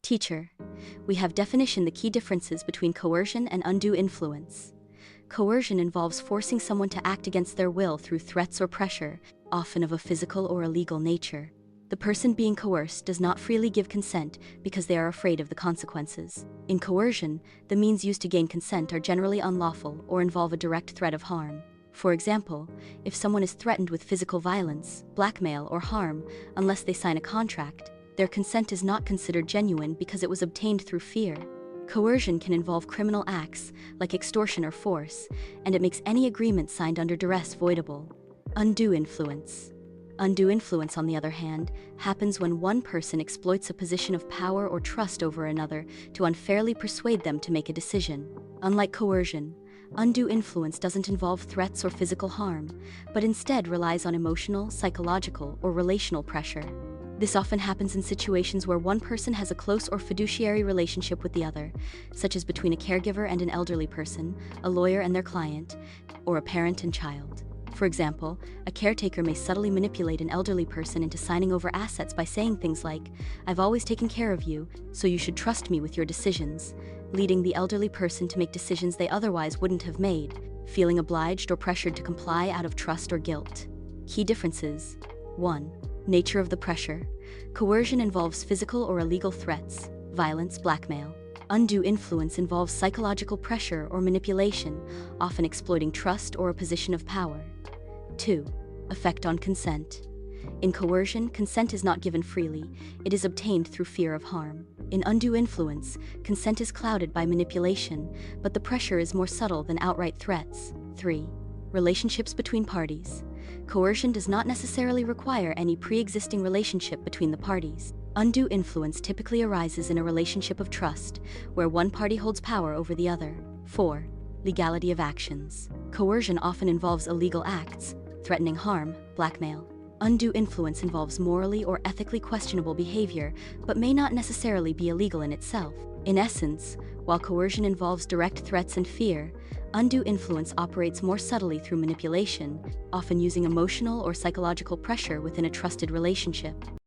Teacher, we have definition the key differences between coercion and undue influence. Coercion involves forcing someone to act against their will through threats or pressure, often of a physical or illegal nature. The person being coerced does not freely give consent because they are afraid of the consequences. In coercion, the means used to gain consent are generally unlawful or involve a direct threat of harm. For example, if someone is threatened with physical violence, blackmail, or harm, unless they sign a contract, their consent is not considered genuine because it was obtained through fear. Coercion can involve criminal acts, like extortion or force, and it makes any agreement signed under duress voidable. Undue influence. Undue influence, on the other hand, happens when one person exploits a position of power or trust over another to unfairly persuade them to make a decision. Unlike coercion, undue influence doesn't involve threats or physical harm, but instead relies on emotional, psychological, or relational pressure. This often happens in situations where one person has a close or fiduciary relationship with the other, such as between a caregiver and an elderly person, a lawyer and their client, or a parent and child. For example, a caretaker may subtly manipulate an elderly person into signing over assets by saying things like, "I've always taken care of you, so you should trust me with your decisions," leading the elderly person to make decisions they otherwise wouldn't have made, feeling obliged or pressured to comply out of trust or guilt. Key differences. 1. Nature of the pressure. Coercion involves physical or illegal threats, violence, blackmail. Undue influence involves psychological pressure or manipulation, often exploiting trust or a position of power. 2. Effect on consent. In coercion, consent is not given freely, it is obtained through fear of harm. In undue influence, consent is clouded by manipulation, but the pressure is more subtle than outright threats. 3. Relationships between parties. Coercion does not necessarily require any pre-existing relationship between the parties. Undue influence typically arises in a relationship of trust, where one party holds power over the other. 4. Legality of actions. Coercion often involves illegal acts, threatening harm, blackmail. Undue influence involves morally or ethically questionable behavior, but may not necessarily be illegal in itself. In essence, while coercion involves direct threats and fear, undue influence operates more subtly through manipulation, often using emotional or psychological pressure within a trusted relationship.